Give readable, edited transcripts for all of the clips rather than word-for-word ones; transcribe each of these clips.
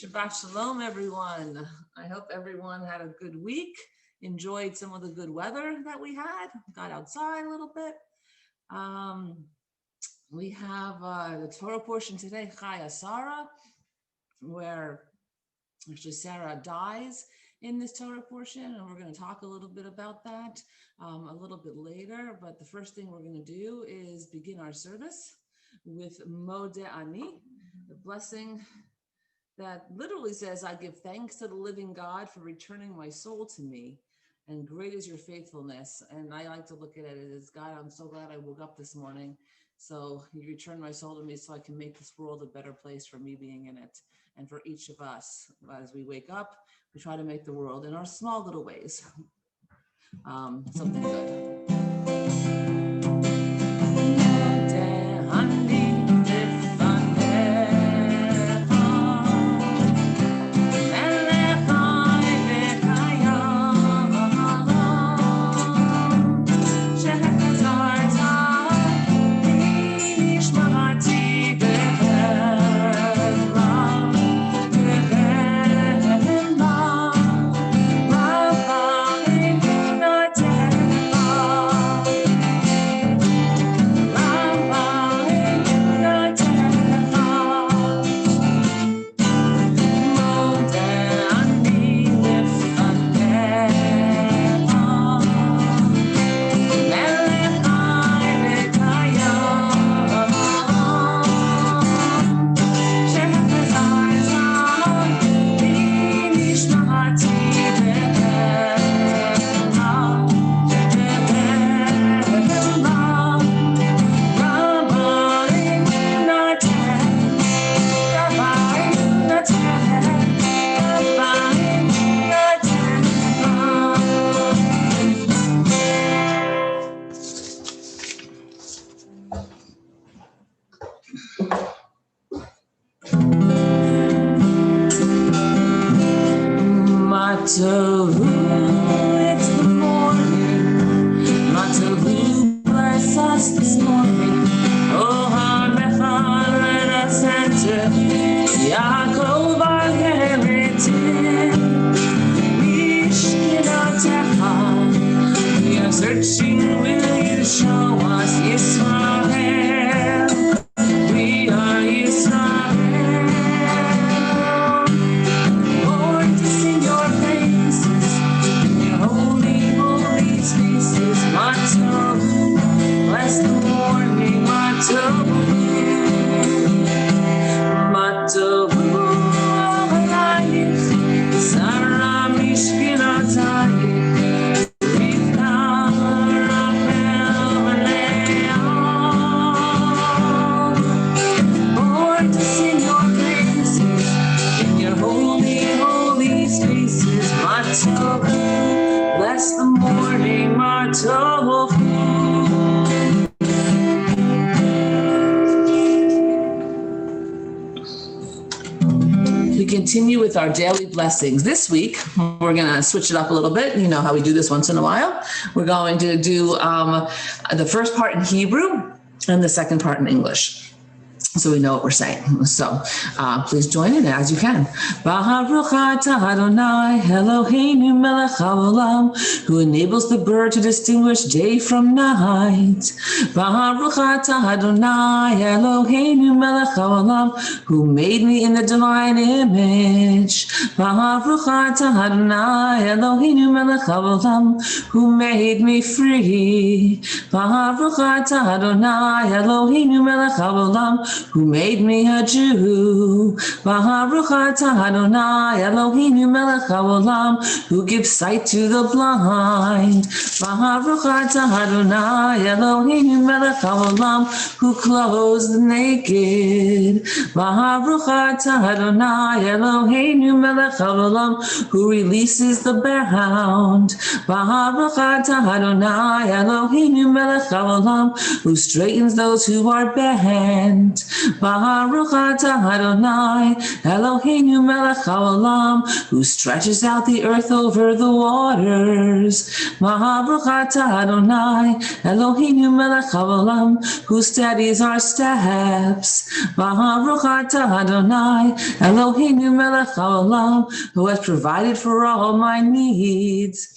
Shabbat Shalom, everyone. I hope everyone had a good week, enjoyed some of the good weather that we had, got outside a little bit. We have the Torah portion today, Chaya Sarah, where actually Sarah dies in this Torah portion, and we're going to talk a little bit about that a little bit later. But the first thing we're going to do is begin our service with Modeh Ani, the blessing that literally says, I give thanks to the living God for returning my soul to me, and great is your faithfulness. And I like to look at it as, God, I'm so glad I woke up this morning. So you returned my soul to me so I can make this world a better place for me being in it. And for each of us, as we wake up, we try to make the world in our small little ways something good. It's the morning. Matavu, bless us this morning. Oh, Hamecha, let us enter. Yaakov, our heritage. Mishkinatecha. We are searching, will you show us Yisrael? We are Yisrael. Bless the morning, my tofu. We continue with our daily blessings. This week, we're going to switch it up a little bit. You know how we do this once in a while. We're going to do the first part in Hebrew and the second part in English, so we know what we're saying. So please join in as you can. Baruch atah Adonai Eloheinu melech haolam, who enables the bird to distinguish day from night. Baruch atah Adonai Eloheinu melech haolam, who made me in the divine image. Baruch atah Adonai Eloheinu melech haolam, who made me free. Baruch atah Adonai Eloheinu melech haolam, who made me a Jew. Baruch atah Adonai Eloheinu melech haolam, who gives sight to the blind. Baruch atah Adonai Eloheinu melech haolam, who clothes the naked. Baruch atah Adonai Eloheinu melech haolam, who releases the bound. Baruch atah Adonai Eloheinu melech haolam, who straightens those who are bent. Baruch atah Adonai Eloheinu melech haolam, who stretches out the earth over the waters. Baruch atah Adonai Eloheinu melech haolam, who steadies our steps. Baruch atah Adonai Eloheinu melech haolam, who has provided for all my needs.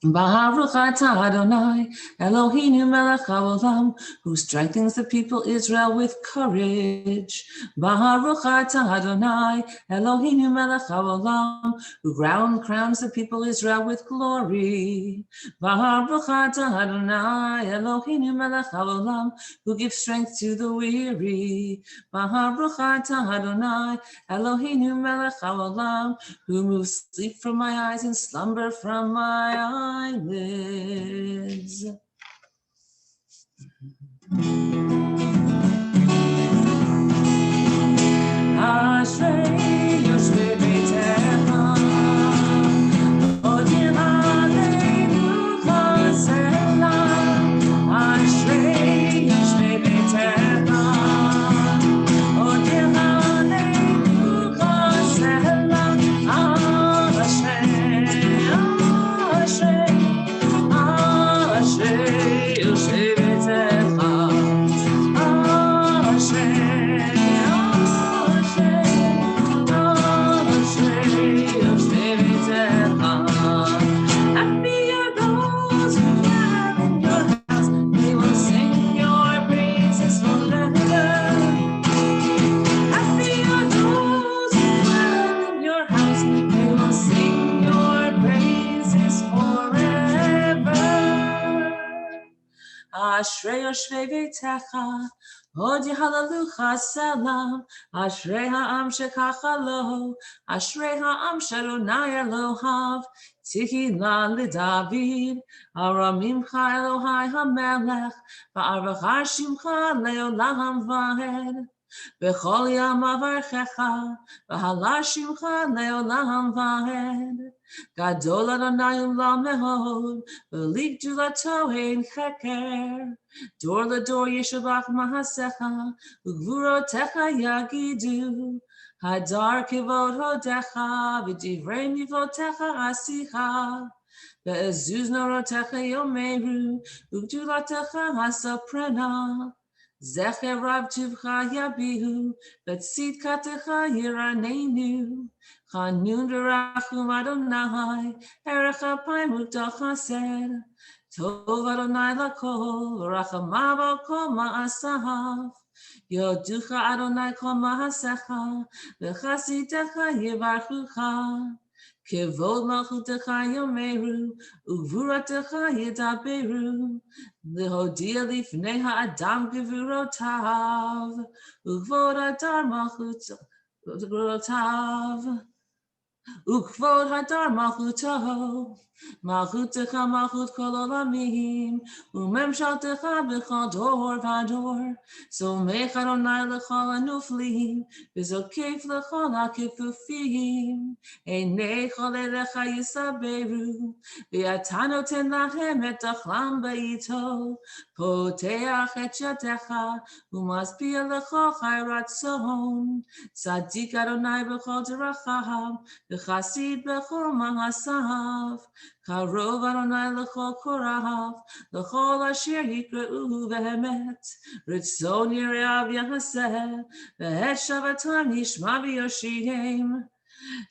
Baruch atah Adonai Eloheinu melech haolam, who strengthens the people Israel with courage. Baruch atah Adonai Eloheinu melech haolam, who crowns the people Israel with glory. Baruch atah Adonai Eloheinu melech haolam, who gives strength to the weary. Baruch atah Adonai Eloheinu melech haolam, who moves sleep from my eyes and slumber from my eyelids. Ashrei yoshvei beitecha, odin aleinu chaselam. Ashrei yoshvei beitecha, odin aleinu chaselam. Ashrei yoshvei beitecha, hod yehalalu chaselam. Ashrei ha'am shekacha lo, ashrei ha'am she'Adonai Elohav. Tehillah leDavid, aramimcha Elohai hamelech, va'arvachar shimcha leolam va'ed. B'chol yam avarchecha, v'halah shimcha leolam va'ed. Gadol Adonai u'lam mehod, v'lik gdulato ein cheker. Dor ledor yeshavach mahasecha, u'gvurotecha yagidu. Hadar kivod hodecha, v'divrei mivotecha asicha. Ve'ezuz norotecha yomeru, u'gdulatecha hasaprena. Zecher rav tuvcha yabihu, v'tzidkatecha yiranenu. Chanun derachum Adonai, erech apayim u'tachased. Tov Adonai lakol, v'rachamav al kol ma'asav. Yoducha Adonai kol ma'asecha, v'chasidtecha yivarchucha. Kevod malchutecha yomeru, u'gvuratecha yidaberu. Lehodia lifnei ha'adam gevurotav, u'gvod adar malchutecha. Ukvod hadar malchuto, malchutecha malchut kol olamim, umemshaltecha b'chol dor v'ador, somech Adonai l'chol hanuflim, v'zokef l'chol hakefufim, einei chol elecha yisaberu, v'ata noten lachem et achlam b'ito, poteach et yadecha, umaspia l'chol chai ratzon, tzadik Adonai b'chol derachav, v'chasid b'chol ma'asav, karov Adonai l'chol korav, l'chol asher yikra'u v'emet, ritzon yireav yachaseh, v'et shavatam yishma v'yoshiem,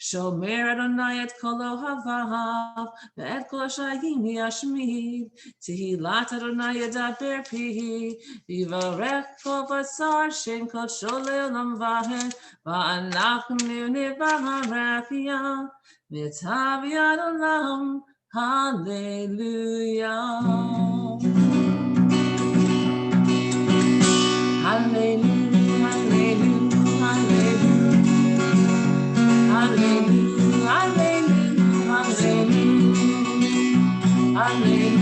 shomer Adonai et kol ohavav, v'et kol hashayim yashmid, tehilat Adonai yedaber pihi, v'yivarech kol basar shem kol sholei olam v'ahed, v'anachnu nivarach v'tavi olam, hallelujah. Hallelujah, hallelujah, hallelujah, hallelujah, hallelujah, hallelujah, hallelujah,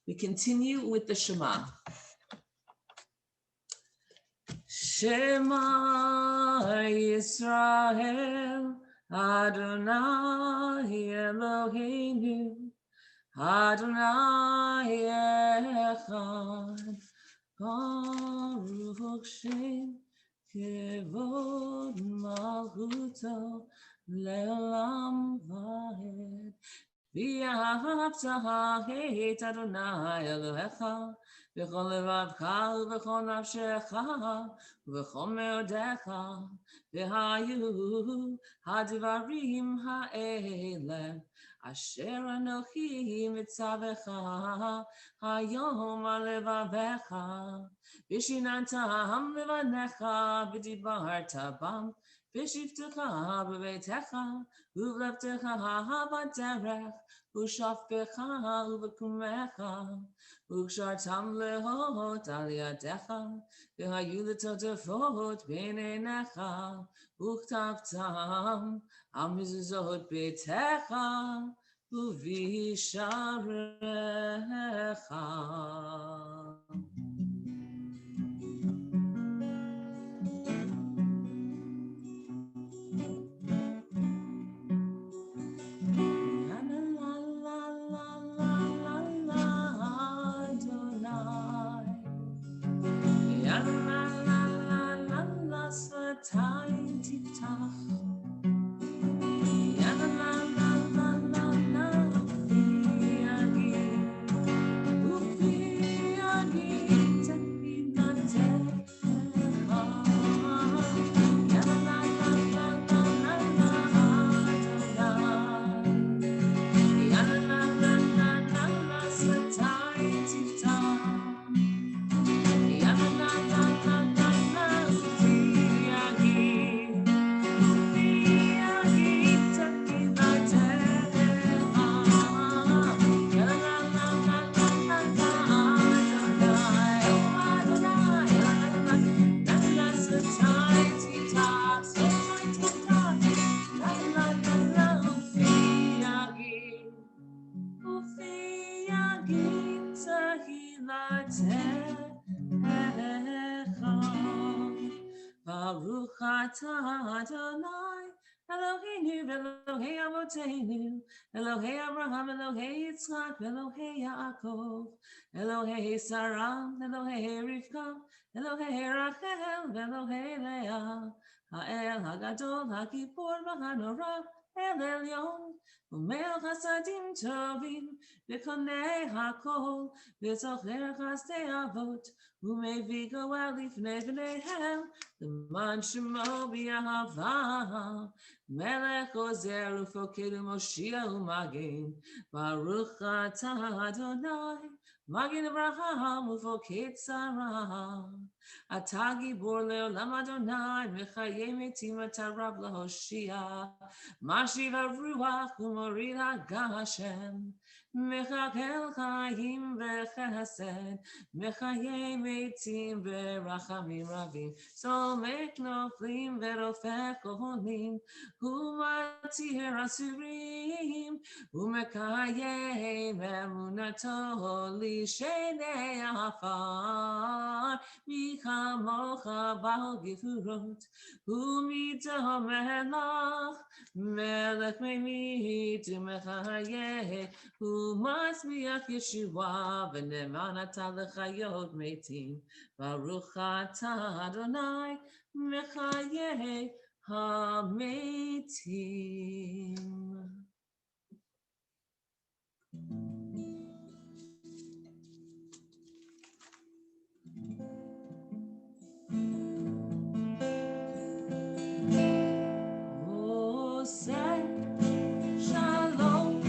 We continue with the Shema. Shema Yisrael Adonai Eloheinu, Adonai Echad, Baruch Shem Kevod Malchuto Le'olam Vaed. V'ahavta et Adonai Elohecha v'chol levavcha v'chol nafshecha v'chol meodecha v'hayu hadvarim ha'ele asher anochi mitzavecha hayom alevavecha v'shinantam levanecha v'dibarta bam v'shivtecha b'beitecha uvlevtecha b'derech u'shafkecha uv'kumecha u'kshartam lehot aliyadecha v'hayu l'totefot b'neinecha u'chtavtam al mezuzot beitecha u'visharecha. Baruch atah Adonai Eloheinu Elohei Avotenu Elohei Abraham Elohei Yitzchak Elohei Yaakov Elohei Sarah Elohei Rivka Elohei Rachel Elohei Leah Ha'el Hagadol HaGibor V'Hanora El Elyon Umel Chasadim Tovim V'konei HaKol V'zocher Chasdei Avot Umevi Goel Lifnei B'neihem L'man Shemo B'Yahava Melech Ozer Ufoked U'Moshiach U'Magen Baruch Atah Adonai Magen Avraham Ufoked Sarah Atah Gibor Le'olam Adonai Mechayei Metim Atah Rab LaHoshia Mashiva Ruach U'Morid HaGashem Mechakel Chaim V'Chesed Mechayei Metim V'Rachamim Ravim Somek Noflim V'Rofech Kohonim U'Matir Asurim U'Mekayei Me'emunato L'Shenei Afar Michamocha Bal Gevurot U'Mito Melach Melech Me'mit U'Mechayei U'Masmiach Yeshua V'Ne'eman Atah L'Chayot Metim Baruch Atah Adonai Mechayei HaMetim. Oh, say Shalom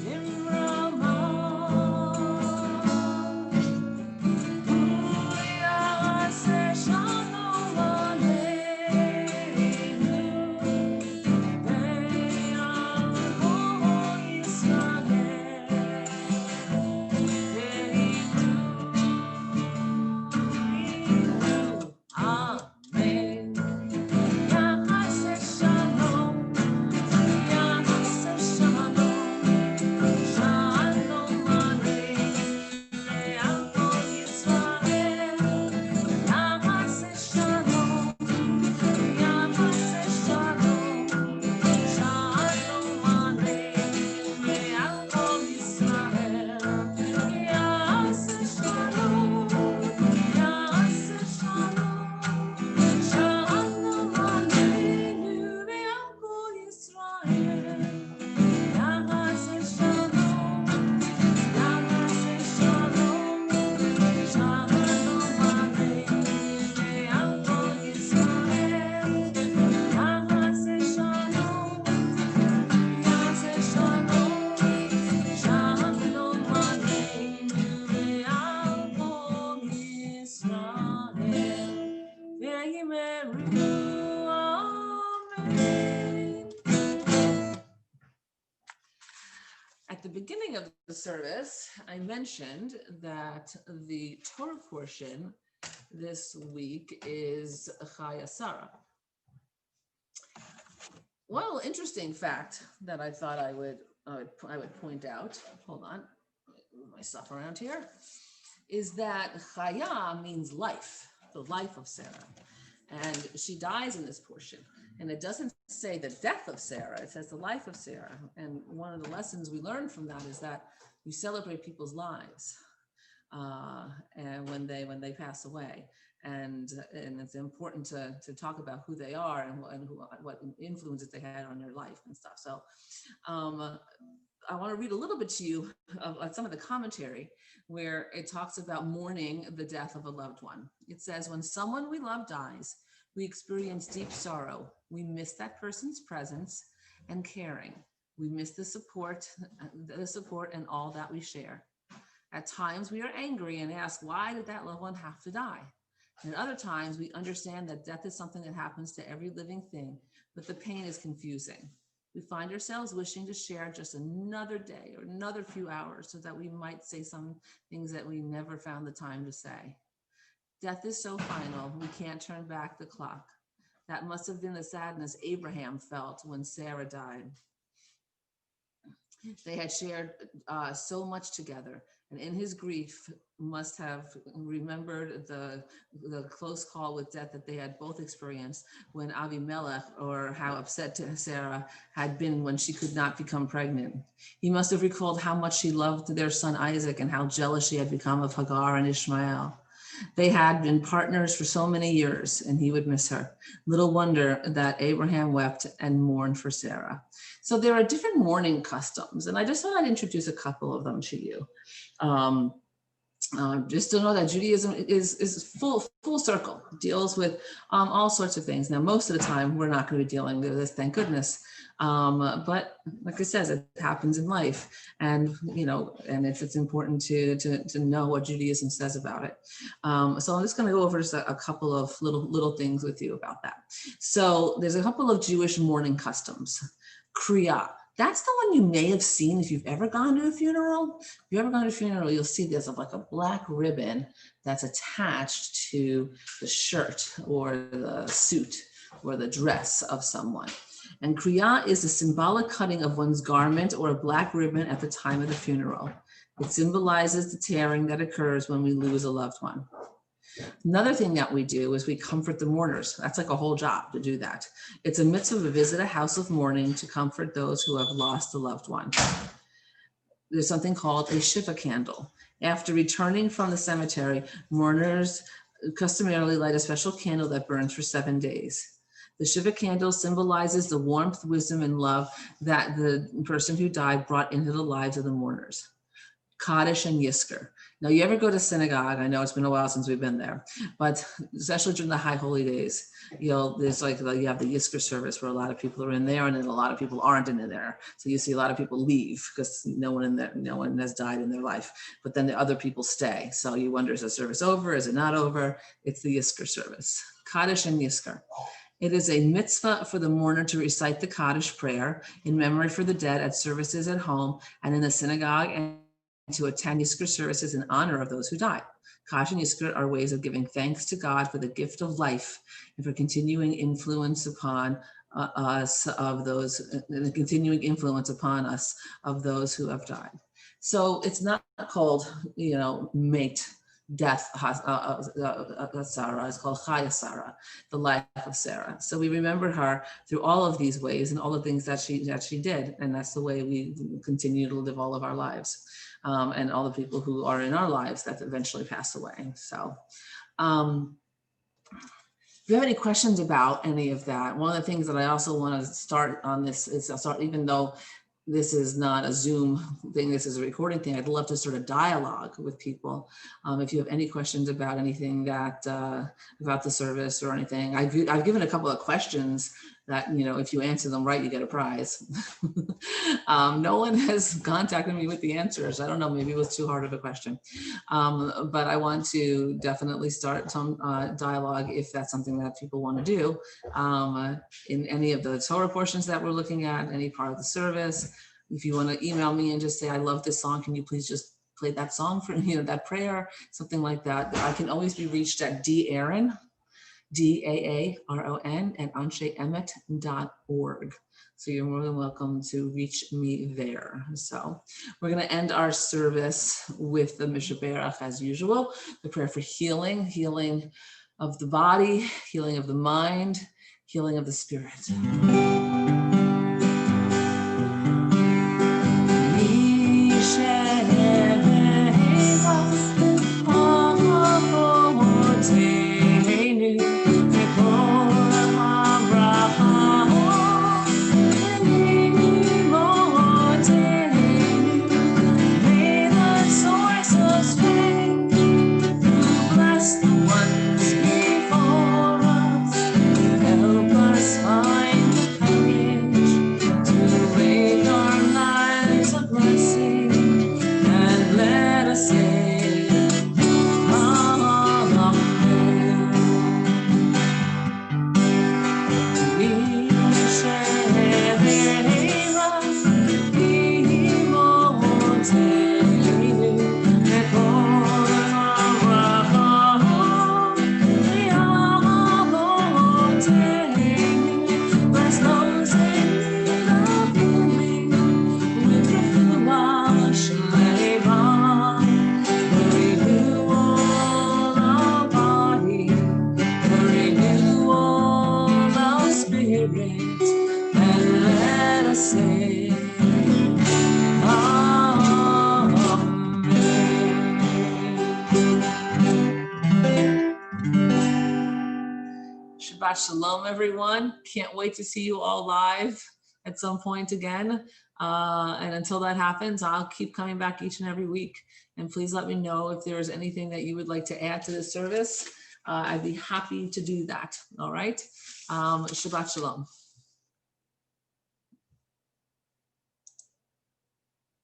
Imrama. Shalom Aleinu. of the service, I mentioned that the Torah portion this week is Chaya Sarah. One interesting fact that I thought I would point out, hold on, move my stuff around here, is that Chaya means life, the life of Sarah. And she dies in this portion. And it doesn't say the death of Sarah, it says the life of Sarah. And one of the lessons we learn from that is that you celebrate people's lives and when they pass away. And it's important to talk about who they are and what influences they had on their life and stuff. So I want to read a little bit to you of some of the commentary where it talks about mourning the death of a loved one. It says, when someone we love dies, we experience deep sorrow. We miss that person's presence and caring. We miss the support and all that we share. At times we are angry and ask, why did that loved one have to die? And at other times we understand that death is something that happens to every living thing, but the pain is confusing. We find ourselves wishing to share just another day or another few hours so that we might say some things that we never found the time to say. Death is so final, we can't turn back the clock. That must have been the sadness Abraham felt when Sarah died. They had shared so much together, and in his grief must have remembered the close call with death that they had both experienced when Avimelech, or how upset Sarah had been when she could not become pregnant. He must have recalled how much she loved their son Isaac and how jealous she had become of Hagar and Ishmael. They had been partners for so many years, and he would miss her. Little wonder that Abraham wept and mourned for Sarah. So there are different mourning customs, and I just thought I'd introduce a couple of them to you. Just to know that Judaism is full circle, deals with all sorts of things. Now, most of the time, we're not going to be dealing with this, thank goodness. But like I said, it happens in life, and and it's important to know what Judaism says about it. So I'm just going to go over just a couple of little things with you about that. So there's a couple of Jewish mourning customs. Kriya. That's the one you may have seen if you've ever gone to a funeral. If you've ever gone to a funeral, you'll see there's like a black ribbon that's attached to the shirt or the suit or the dress of someone. And kriya is a symbolic cutting of one's garment or a black ribbon at the time of the funeral. It symbolizes the tearing that occurs when we lose a loved one. Another thing that we do is we comfort the mourners. That's like a whole job to do that. It's a mitzvah to visit a house of mourning to comfort those who have lost a loved one. There's something called a Shiva Candle. After returning from the cemetery, mourners customarily light a special candle that burns for 7 days. The Shiva Candle symbolizes the warmth, wisdom, and love that the person who died brought into the lives of the mourners. Kaddish and Yizkor. Now, you ever go to synagogue? I know it's been a while since we've been there, but especially during the high holy days, you have the Yizkor service where a lot of people are in there, and then a lot of people aren't in there. So you see a lot of people leave because no one has died in their life, but then the other people stay. So you wonder, is the service over? Is it not over? It's the Yizkor service. Kaddish and Yizkor. It is a mitzvah for the mourner to recite the Kaddish prayer in memory for the dead at services at home and in the synagogue, and to attend Yizkor services in honor of those who died. Kaddish and Yizkor are ways of giving thanks to God for the gift of life and for continuing influence upon us of those who have died. So it's not called, mate, death, Sarah. It's called Chaya Sarah, the life of Sarah. So we remember her through all of these ways and all the things that she did, and that's the way we continue to live all of our lives. And all the people who are in our lives that eventually pass away. So if you have any questions about any of that, one of the things that I also want to start on this is, even though this is not a Zoom thing, this is a recording thing, I'd love to sort of dialogue with people. If you have any questions about anything that, about the service or anything, I've given a couple of questions that, if you answer them right, you get a prize. No one has contacted me with the answers. I don't know, maybe it was too hard of a question. But I want to definitely start some dialogue if that's something that people want to do in any of the Torah portions that we're looking at, any part of the service. If you want to email me and just say, I love this song, can you please just play that song for, that prayer, something like that. I can always be reached at DAaron, DAARON at ansheemet.org. So you're more than welcome to reach me there. So we're going to end our service with the Mishaberach as usual, the prayer for healing, healing of the body, healing of the mind, healing of the spirit. Shabbat Shalom, everyone. Can't wait to see you all live at some point again. And until that happens, I'll keep coming back each and every week. And please let me know if there's anything that you would like to add to this service. I'd be happy to do that. All right. Shabbat Shalom.